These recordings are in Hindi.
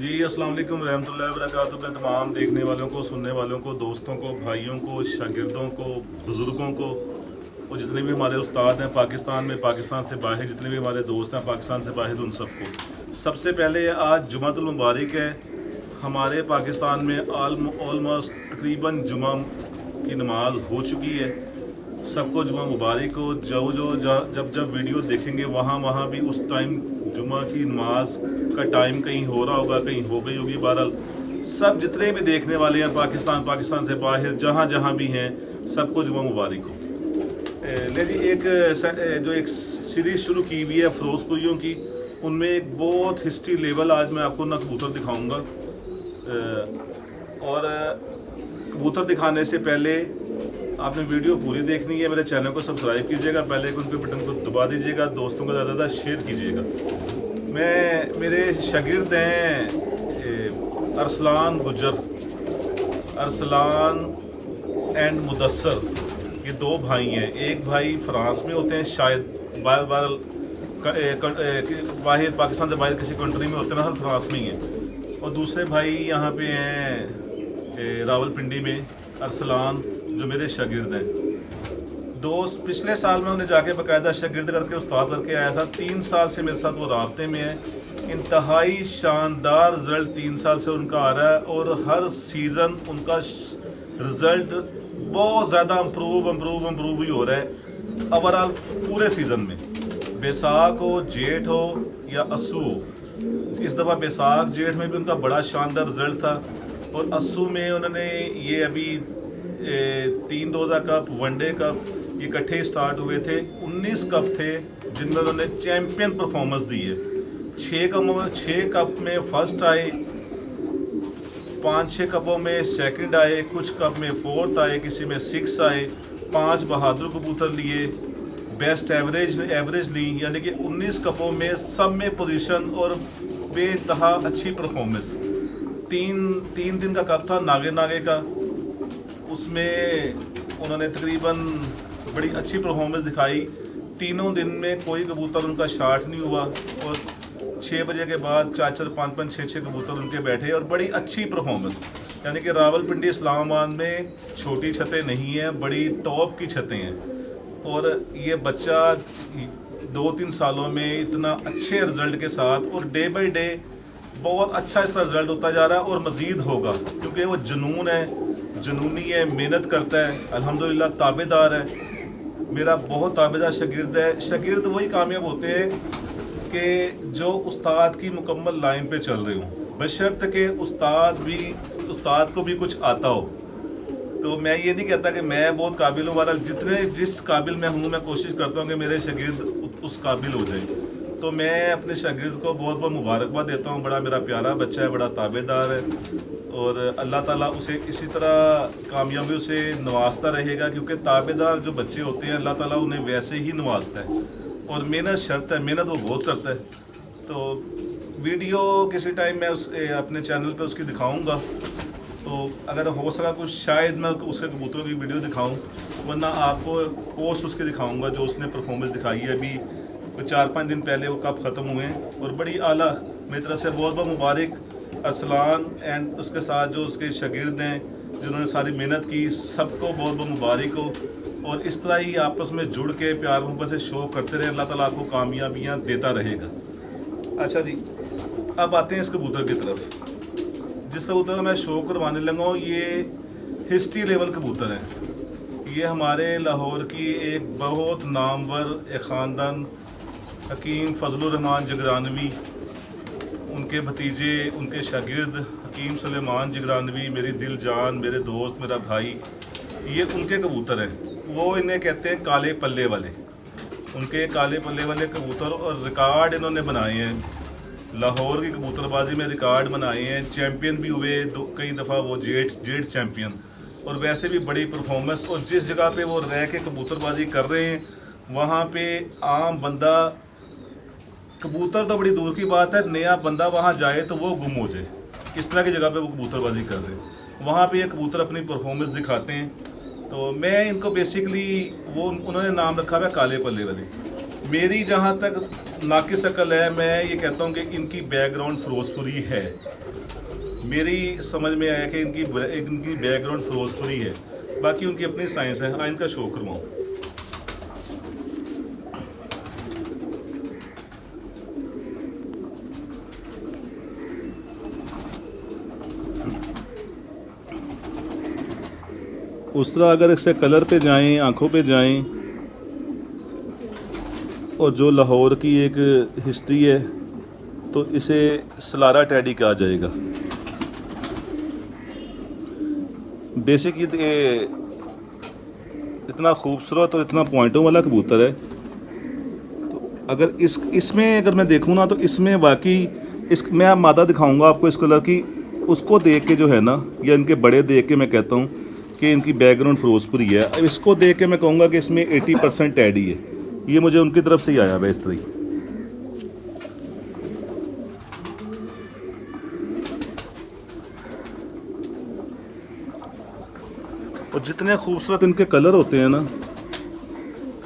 जी अस्सलाम वालेकुम रहमतुल्लाहि व बरकातुहू। मैं तमाम देखने वालों को, सुनने वालों को, दोस्तों को, भाइयों को, शागिर्दों को, बुज़ुर्गों को और जितने भी हमारे उस्ताद हैं पाकिस्तान में, पाकिस्तान से बाहर जितने भी हमारे दोस्त हैं पाकिस्तान से बाहर, उन सबको सबसे पहले आज जुमातुल मुबारक है। हमारे पाकिस्तान में ऑलमोस्ट तकरीबन जुमा की नमाज हो चुकी है। सबको जुमा मुबारक हो। जब जब वीडियो देखेंगे वहाँ भी उस टाइम जुमा की नमाज का टाइम कहीं हो रहा होगा, कहीं हो गई होगी। बहरहाल सब जितने भी देखने वाले हैं पाकिस्तान से बाहर जहाँ भी हैं, सबको जुमा मुबारक हो। ले जी, एक सीरीज़ शुरू की हुई है फ़िरोज़पुरियों की, उनमें एक बहुत हिस्ट्री लेवल आज मैं आपको ना कबूतर दिखाऊंगा। और कबूतर दिखाने से पहले आपने वीडियो पूरी देखनी है। मेरे चैनल को सब्सक्राइब कीजिएगा, बेल आइकन के बटन को दबा दीजिएगा, दोस्तों को ज़्यादा शेयर कीजिएगा। मेरे शागिर्द हैं अरसलान गुजर, अरसलान एंड मुदस्सर, ये दो भाई हैं। एक भाई फ्रांस में होते हैं, शायद बाहर पाकिस्तान से बाहर किसी कंट्री में होते हैं, हर फ्रांस में ही हैं। और दूसरे भाई यहाँ पे हैं रावलपिंडी में, अरसलान, जो मेरे शागिर्द हैं। दोस्त पिछले साल में उन्हें जाके बाकायदा शागिर्द करके उस्ताद करके आया था। 3 साल से मेरे साथ वो राब्ते में है। इंतहाई शानदार रिज़ल्ट 3 साल से उनका आ रहा है और हर सीज़न उनका रिज़ल्ट बहुत ज़्यादा इम्प्रूव ही हो रहा है। ओवरऑल पूरे सीज़न में, बैसाख हो, जेठ हो या अस्सू हो, इस दफ़ा बैसाख जेठ में भी उनका बड़ा शानदार रिज़ल्ट था। और अस्सू में उन्होंने ये अभी 3 रोज़ा कप, वनडे कप, ये इकट्ठे स्टार्ट हुए थे। 19 कप थे जिनमें उन्होंने चैम्पियन परफॉर्मेंस दी है। 6 कप में फर्स्ट आए, 5-6 कपों में सेकंड आए, कुछ कप में फोर्थ आए, किसी में 6 आए। 5 बहादुर कबूतर लिए, बेस्ट एवरेज ली, यानी कि 19 कपों में सब में पोजीशन और बेतहा अच्छी परफॉर्मेंस। 3 दिन का कप था नागे का, उसमें उन्होंने तकरीबन बड़ी अच्छी परफॉर्मेंस दिखाई। तीनों दिन में कोई कबूतर उनका शार्ट नहीं हुआ और 6 बजे के बाद 4-4, 5-5, 6-6 कबूतर उनके बैठे और बड़ी अच्छी परफॉर्मेंस। यानी कि रावलपिंडी इस्लामाबाद में छोटी छतें नहीं हैं, बड़ी टॉप की छतें हैं। और ये बच्चा 2-3 सालों में इतना अच्छे रिज़ल्ट के साथ और डे बाई डे बहुत अच्छा इसका रिज़ल्ट होता जा रहा है और मज़ीद होगा, क्योंकि वो जुनूनी है, मेहनत करता है, अल्हम्दुलिल्लाह ताबेदार है। मेरा बहुत ताबेदार शागिर्द है। शागिर्द वही कामयाब होते हैं कि जो उस्ताद की मुकम्मल लाइन पे चल रहे हों, बशर्त के उस्ताद को भी कुछ आता हो। तो मैं ये नहीं कहता कि मैं बहुत काबिल हूँ, वाला जिस काबिल मैं हूँ, मैं कोशिश करता हूँ कि मेरे शागिर्द उस काबिल हो जाए। तो मैं अपने शागिर्द को बहुत बहुत मुबारकबाद देता हूँ। बड़ा मेरा प्यारा बच्चा है, बड़ा ताबेदार है और अल्लाह ताला उसे इसी तरह कामयाबियों से नवाजता रहेगा, क्योंकि ताबेदार जो बच्चे होते हैं अल्लाह ताला उन्हें वैसे ही नवाजता है। और मेहनत शर्त है, मेहनत वो बहुत करता है। तो वीडियो किसी टाइम मैं अपने चैनल पे उसकी दिखाऊंगा, तो अगर हो सका कुछ शायद मैं उसके कबूतरों की वीडियो दिखाऊं, वरना आपको पोस्ट उसके दिखाऊंगा जो उसने परफॉर्मेंस दिखाई है। अभी कोई 4-5 दिन पहले वो कप ख़त्म हुए हैं और बड़ी आला। मेरी तरफ से बहुत बहुत मुबारक अरसलान एंड उसके साथ जो उसके शागिर्द हैं जिन्होंने सारी मेहनत की, सबको बहुत बहुत मुबारक हो। और इस तरह ही आपस में जुड़ के प्यार मोहब्बत से शो करते रहे। अल्लाह ताला आपको कामयाबियाँ देता रहेगा। अच्छा जी, अब आते हैं इस कबूतर की तरफ। जिस कबूतर का मैं शो करवाने लगा हूँ, ये हिस्ट्री लेवल कबूतर है। ये हमारे लाहौर की एक बहुत नामवर एक ख़ानदान, हकीम फजलुर रहमान जिगरानवी, उनके भतीजे, उनके शागिर्द हकीम सुलेमान जिगरानवी, मेरी दिल जान, मेरे दोस्त, मेरा भाई, ये उनके कबूतर हैं। वो इन्हें कहते हैं काले पल्ले वाले। उनके काले पल्ले वाले कबूतर और रिकॉर्ड इन्होंने बनाए हैं। लाहौर की कबूतरबाजी में रिकॉर्ड बनाए हैं, चैम्पियन भी हुए कई दफ़ा वो जेट चैम्पियन। और वैसे भी बड़ी परफॉर्मेंस। और जिस जगह पे वो रह के कबूतरबाजी कर रहे हैं, वहाँ पे आम बंदा, कबूतर तो बड़ी दूर की बात है, नया बंदा वहाँ जाए तो वो गुम हो जाए। इस तरह की जगह पे वो कबूतरबाजी कर रहे हैं। वहाँ पे ये कबूतर अपनी परफॉर्मेंस दिखाते हैं। तो मैं इनको बेसिकली उन्होंने नाम रखा हुआ काले पल्ले वाले। मेरी जहाँ तक नाकिस अकल है, मैं ये कहता हूँ कि इनकी बैकग्राउंड फ़िरोज़पुरी है। मेरी समझ में आया कि इनकी बैकग्राउंड फिरोजपुरी है, बाकी उनकी अपनी साइंस है। आइन का शो करवाऊँ। उस तरह अगर इससे कलर पे जाएं, आँखों पे जाएं, और जो लाहौर की एक हिस्ट्री है तो इसे सलारा टैडी कहा जाएगा। बेसिक ये इतना खूबसूरत और इतना पॉइंटों वाला कबूतर है। तो अगर इसमें अगर मैं देखूँ ना, तो इसमें वाकई मैं मादा दिखाऊंगा आपको इस कलर की, उसको देख के जो है ना, या इनके बड़े देख के मैं कहता हूँ कि इनकी बैकग्राउंड फिरोजपुरी है। अब इसको देख के मैं कहूँगा कि इसमें 80% टैडी है। ये मुझे उनकी तरफ से ही आया है इस तरह। और जितने खूबसूरत इनके कलर होते हैं ना,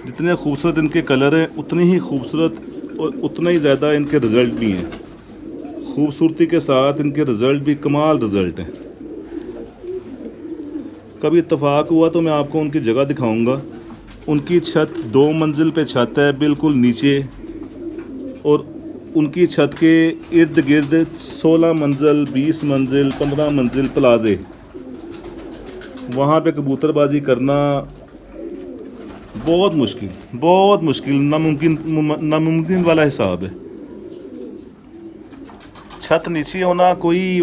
जितने खूबसूरत इनके कलर हैं, उतनी ही खूबसूरत और उतना ही ज़्यादा इनके रिज़ल्ट भी हैं। खूबसूरती के साथ इनके रिज़ल्ट भी कमाल रिज़ल्ट हैं। कभी इत्तेफाक हुआ तो मैं आपको उनकी जगह दिखाऊंगा। उनकी छत 2 मंजिल पे छत है, बिल्कुल नीचे, और उनकी छत के इर्द गिर्द 16 मंजिल, 20 मंजिल, 15 मंजिल प्लाजे। वहाँ पे कबूतरबाजी करना बहुत मुश्किल, नामुमकिन वाला हिसाब है। छत नीचे होना कोई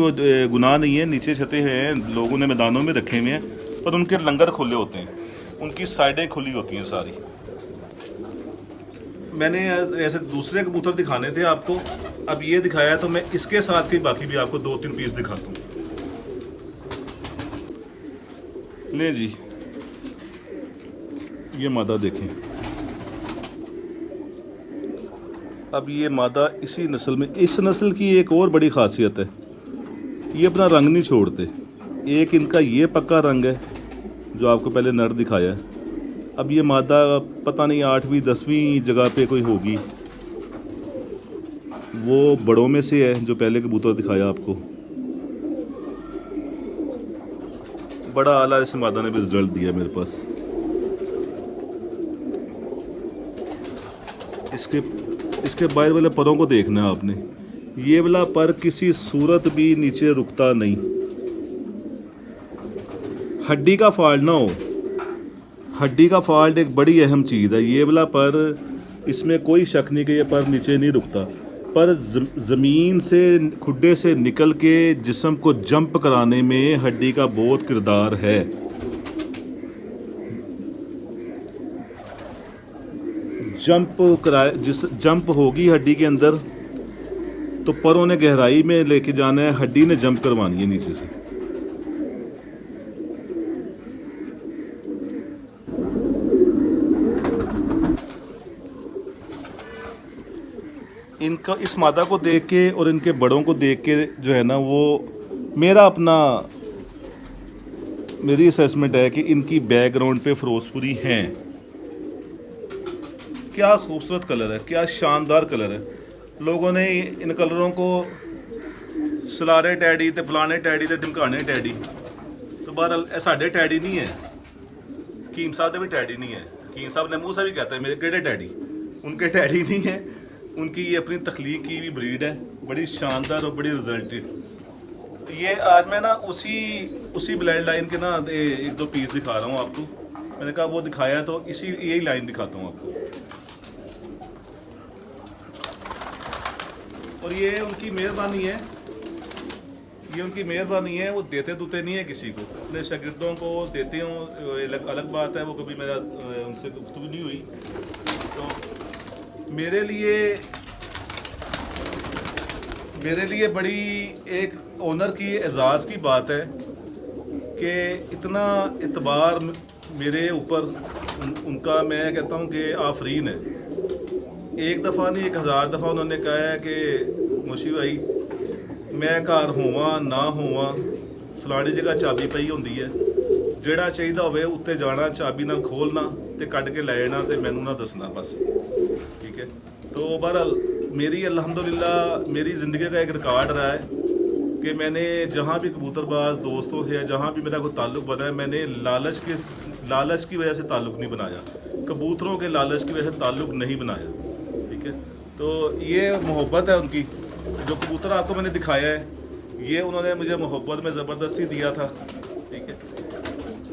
गुनाह नहीं है। नीचे छतें हैं, लोगों ने मैदानों में रखे हुए हैं, पर उनके लंगर खुले होते हैं, उनकी साइडें खुली होती हैं सारी। मैंने ऐसे दूसरे कबूतर दिखाने थे आपको, अब ये दिखाया तो मैं इसके साथ ही बाकी भी आपको 2-3 पीस दिखाता हूँ। ले जी, ये मादा देखें। अब ये मादा इसी नस्ल में, इस नस्ल की एक और बड़ी खासियत है, ये अपना रंग नहीं छोड़ते। एक इनका ये पक्का रंग है जो आपको पहले नर दिखाया है। अब ये मादा पता नहीं 8वीं 10वीं जगह पे कोई होगी, वो बड़ों में से है जो पहले कबूतर दिखाया आपको। बड़ा आला इस मादा ने भी रिजल्ट दिया मेरे पास। इसके बाहर वाले परों को देखना है आपने। ये वाला पर किसी सूरत भी नीचे रुकता नहीं। हड्डी का फॉल्ट ना हो, हड्डी का फॉल्ट एक बड़ी अहम चीज़ है। ये वाला पर, इसमें कोई शक नहीं कि ये पर नीचे नहीं रुकता, पर ज़मीन से, खुड्डे से निकल के जिस्म को जंप कराने में हड्डी का बहुत किरदार है। जंप होगी हड्डी के अंदर, तो परों ने गहराई में लेके जाना है, हड्डी ने जंप करवानी है नीचे से। इनका, इस मादा को देख के और इनके बड़ों को देख के जो है ना, वो मेरी असेसमेंट है कि इनकी बैकग्राउंड पे फिरोजपुरी हैं। क्या खूबसूरत कलर है, क्या शानदार कलर है। लोगों ने इन कलरों को सलारे टैडी ते फलाने टैडी ते ढमकाने टैडी, तो बहरहाल साढ़े टैडी नहीं है। कीम साहब के भी टैडी नहीं है। कीम साहब ने मुँह से भी कहते हैं मेरे केड़े टैडी, उनके टैडी नहीं है। उनकी ये अपनी तख्लीक की भी ब्रीड है, बड़ी शानदार और बड़ी रिजल्टेड। ये आज मैं ना उसी ब्लड लाइन के ना 1-2 पीस दिखा रहा हूँ आपको। मैंने कहा वो दिखाया तो यही लाइन दिखाता हूँ आपको। और ये उनकी मेहरबानी है, वो देते दुते नहीं है किसी को, अपने शागिर्दों को देते हों अलग बात है। वो कभी मेरा उनसे गुफ्तगू नहीं हुई। तो मेरे लिए बड़ी एक ओनर की एजाज़ की बात है कि इतना इतबार मेरे ऊपर उनका, मैं कहता हूँ कि आफरीन है। एक दफ़ा नहीं 1000 दफ़ा उन्होंने कहा है कि मुशी भाई मैं घर होवां ना होवां, फलानी जगह चाबी पई होंदी है, जेड़ा चाहिदा होवे उत्ते जाना, चाबी नाल खोलना ते कट के ले जाना ते मैनू ना दसना बस, ठीक है। तो बहरहाल मेरी अल्हम्दुलिल्लाह मेरी ज़िंदगी का एक रिकॉर्ड रहा है कि मैंने जहाँ भी कबूतरबाज दोस्तों से जहाँ भी मेरा कोई ताल्लुक़ बना है, मैंने लालच की वजह से ताल्लुक़ नहीं बनाया, कबूतरों के लालच की वजह से ताल्लुक़ नहीं बनाया। ठीक है, तो ये मोहब्बत है उनकी। जो कबूतर आपको मैंने दिखाया है, ये उन्होंने मुझे मोहब्बत में ज़बरदस्ती दिया था। ठीक है,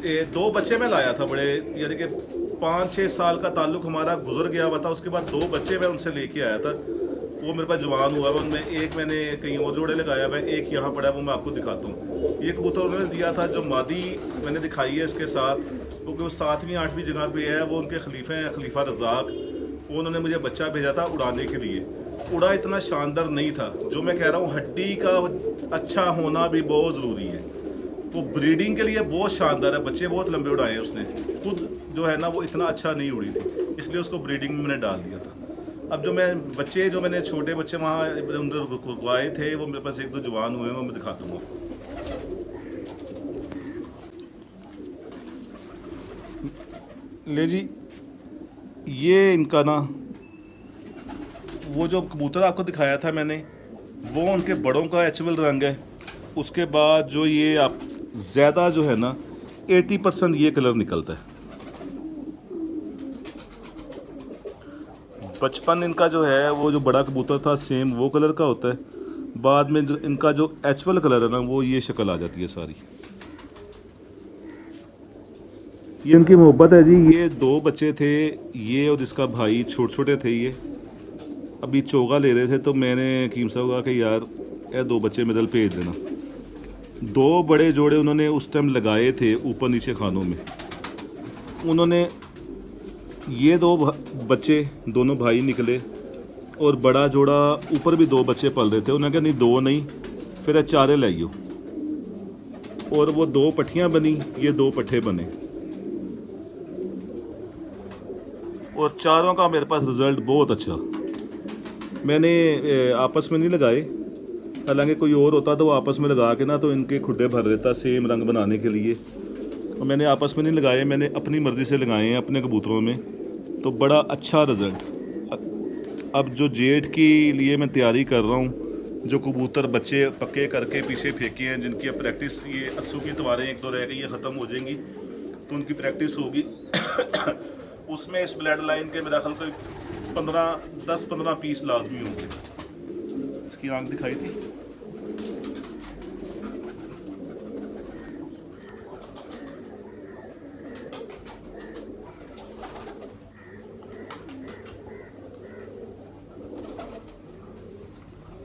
ये 2 बच्चे मैं लाया था बड़े, यानी कि 5-6 साल का ताल्लुक़ हमारा गुजर गया हुआ था। उसके बाद 2 बच्चे मैं उनसे लेके आया था, वो मेरे पास जवान हुआ है। उनमें एक मैंने कहीं और जोड़े लगाया हुआ है, एक यहाँ पड़ा है, वो मैं आपको दिखाता हूँ। ये कबूतर उन्होंने दिया था, जो मादी मैंने दिखाई है इसके साथ, क्योंकि वो 7वीं-8वीं जगह पे है। वो उनके खलीफे हैं, खलीफा रज़ाक। वो उन्होंने मुझे बच्चा भेजा था उड़ाने के लिए। उड़ा इतना शानदार नहीं था। जो मैं कह रहा हूँ, हड्डी का अच्छा होना भी बहुत ज़रूरी है। वो ब्रीडिंग के लिए बहुत शानदार है, बच्चे बहुत लंबे उड़ाए हैं उसने। खुद जो है ना, वो इतना अच्छा नहीं उड़ी थी, इसलिए उसको ब्रीडिंग में मैंने डाल दिया था। अब जो मैंने छोटे बच्चे वहाँ रुकवाए थे, वो मेरे पास 1-2 जवान हुए हैं, वो मैं दिखाता हूँ आपको। ले जी, ये इनका ना, वो जो कबूतर आपको दिखाया था मैंने, वो उनके बड़ों का एचुअल रंग है। उसके बाद जो ये आप ज़्यादा जो है ना 80% ये कलर निकलता है। बचपन इनका जो है, वो जो बड़ा कबूतर था सेम वो कलर का होता है। बाद में जो इनका जो एचुअल कलर है ना, वो ये शक्ल आ जाती है सारी। ये इनकी मोहब्बत है जी। ये 2 बच्चे थे, ये और इसका भाई छोटे छोटे थे। ये अभी चोगा ले रहे थे, तो मैंने हकीम साहब कहा कि यार ये 2 बच्चे मेरे भेज देना। 2 बड़े जोड़े उन्होंने उस टाइम लगाए थे ऊपर नीचे खानों में। उन्होंने ये 2 बच्चे, दोनों भाई निकले, और बड़ा जोड़ा ऊपर भी 2 बच्चे पल रहे थे। उन्होंने कहा नहीं 2 नहीं, फिर 4 लाइयो, और वो 2 पट्ठियाँ बनी, ये 2 पट्ठे बने, और चारों का मेरे पास रिज़ल्ट बहुत अच्छा। मैंने आपस में नहीं लगाए, हालांकि कोई और होता तो वो आपस में लगा के ना तो इनके खुड्डे भर देता सेम रंग बनाने के लिए, और मैंने आपस में नहीं लगाए, मैंने अपनी मर्ज़ी से लगाए हैं अपने कबूतरों में, तो बड़ा अच्छा रिज़ल्ट। अब जो जेठ के लिए मैं तैयारी कर रहा हूँ, जो कबूतर बच्चे पक्के करके पीछे फेंके हैं, जिनकी अब प्रैक्टिस, ये अस्सू की तवारें 1-2 रह गई, ये ख़त्म हो जाएंगी, तो उनकी प्रैक्टिस होगी। उसमें इस ब्लड लाइन के मेरा ख्याल कोई 10-15 पीस लाजमी होंगे। इसकी आंख दिखाई थी।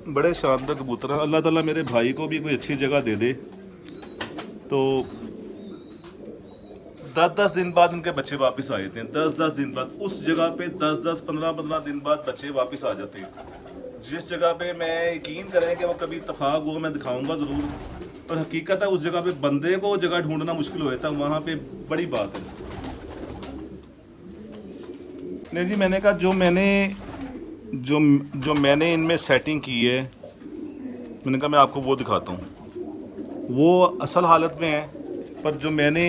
बड़े शानदार कबूतर हैं। अल्लाह ताला मेरे भाई को भी कोई अच्छी जगह दे दे, तो 10-10 दिन बाद उनके बच्चे वापस आ जाते हैं। 10-10 दिन बाद उस जगह पे 10-10, 15-15 दिन बाद बच्चे वापस आ जाते हैं। जिस जगह पे मैं यकीन करें कि वो कभी इत्तफाक हुआ, मैं दिखाऊंगा ज़रूर, और हकीकत है उस जगह पे बंदे को जगह ढूंढना मुश्किल हो जाता है, वहाँ पे बड़ी बात है। नहीं जी, मैंने कहा जो मैंने इनमें सेटिंग की है, मैंने कहा मैं आपको वो दिखाता हूँ। वो असल हालत में है, पर जो मैंने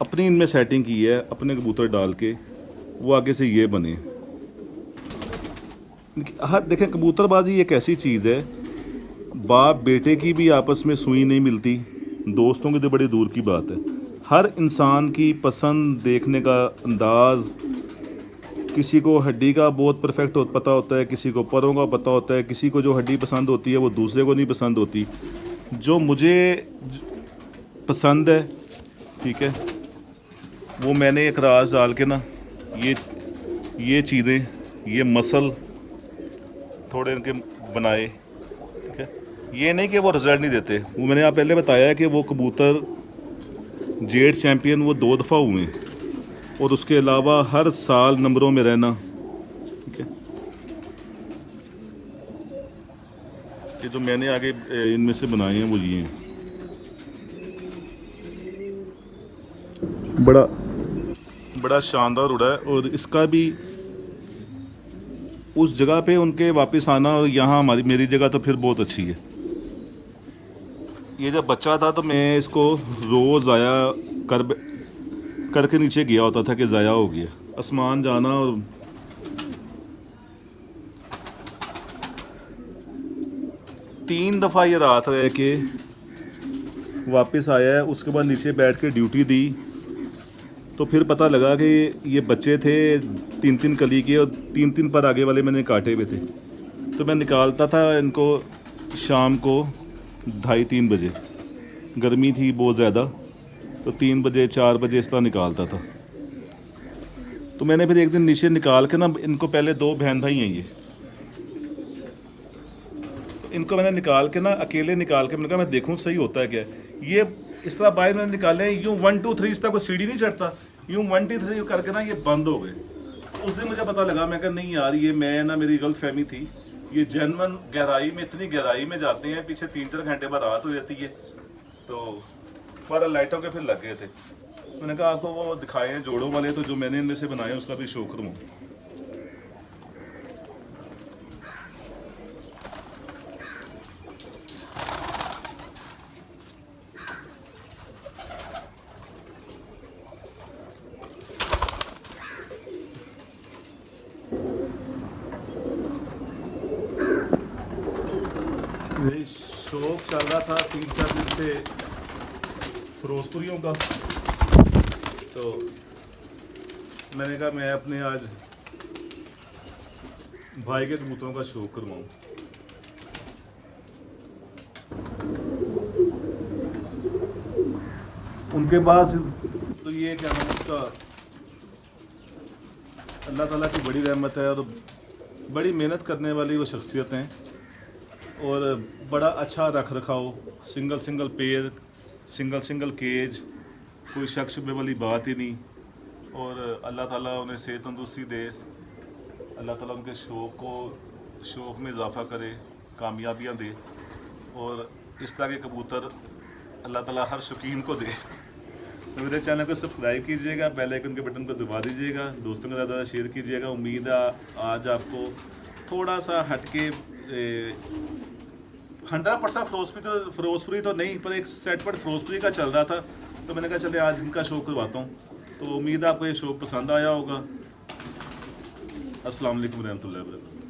अपनी इनमें सेटिंग की है अपने कबूतर डाल के, वो आगे से ये बने। हाँ देखें, कबूतरबाजी एक ऐसी चीज़ है, बाप बेटे की भी आपस में सुई नहीं मिलती, दोस्तों की तो बड़ी दूर की बात है। हर इंसान की पसंद, देखने का अंदाज़, किसी को हड्डी का बहुत परफेक्ट पता होता है, किसी को परों का पता होता है, किसी को जो हड्डी पसंद होती है वो दूसरे को नहीं पसंद होती। जो मुझे पसंद है, ठीक है, वो मैंने एक राज डाल के ना, ये चीज़ें, ये मसल थोड़े इनके बनाए, ठीक है। ये नहीं कि वो रिज़ल्ट नहीं देते, वो मैंने आप पहले बताया कि वो कबूतर जेड चैम्पियन वो 2 दफ़ा हुए हैं, और उसके अलावा हर साल नंबरों में रहना, ठीक है। ये जो मैंने आगे इनमें से बनाए हैं वो ये हैं। बड़ा शानदार उड़ा है, और इसका भी उस जगह पे उनके वापस आना, और यहाँ मेरी जगह तो फिर बहुत अच्छी है। ये जब बच्चा था तो मैं इसको रोज़ ज़ाया करके नीचे गया होता था कि ज़ाया हो गया, आसमान जाना। और 3 दफ़ा ये रात रह के वापस आया है। उसके बाद नीचे बैठ के ड्यूटी दी तो फिर पता लगा कि ये बच्चे थे 3-3 कली के और 3-3 पर आगे वाले मैंने काटे हुए थे। तो मैं निकालता था इनको शाम को 2:30-3 बजे, गर्मी थी बहुत ज़्यादा, तो 3 बजे 4 बजे इस तरह निकालता था। तो मैंने फिर एक दिन नीचे निकाल के ना, इनको पहले 2 बहन भाई हैं ये, तो इनको मैंने निकाल के ना अकेले निकाल के मैंने कहा मैं देखूँ सही होता है क्या। ये इस तरह बाहर मैंने निकाले, यूँ 1 2 3 इस तरह कोई सीढ़ी नहीं चढ़ता, यूँ 1 2 3 करके ना ये बंद हो गए। उस दिन मुझे पता लगा, मैं कहा नहीं यार ये मैं ना, मेरी गलत फहमी थी, ये जेन्युइन गहराई में, इतनी गहराई में जाते हैं, पीछे 3-4 घंटे बाद रात हो जाती है। तो पर लाइटों के फिर लग गए थे। मैंने कहा आपको वो दिखाए हैं जोड़ों वाले, तो जो मैंने इनमें से बनाए उसका भी शो करूँ। ये शौक चल रहा था 3-4 दिन से फिरोजपुरियों का, तो मैंने कहा मैं अपने आज भाई के कबूतरों का शौक करवाऊँ। उनके पास तो ये क्या नाम उसका, अल्लाह ताला की बड़ी रहमत है और बड़ी मेहनत करने वाली वो शख्सियत हैं, और बड़ा अच्छा रख रखाव, सिंगल पेयर, सिंगल केज, कोई शक शुबे वाली बात ही नहीं। और अल्लाह ताला उन्हें सेहत तंदुरुस्ती दे, अल्लाह ताला उनके शौक़ में इजाफ़ा करे, कामयाबियाँ दे, और इस तरह के कबूतर अल्लाह ताला हर शौकीन को दे। तो मेरे चैनल को सब्सक्राइब कीजिएगा, बेल आइकन के बटन को दबा दीजिएगा, दोस्तों के ज़्यादा शेयर कीजिएगा। उम्मीद है आज आपको थोड़ा सा हटके 100% फिरोजपुरी तो नहीं, पर एक सेट पर फिरोजपुरी का चल रहा था, तो मैंने कहा चले आज इनका शो करवाता हूँ। तो उम्मीद है आपको ये शो पसंद आया होगा। अस्सलाम वालेकुम रहमतुल्लाहि व बरकातहू।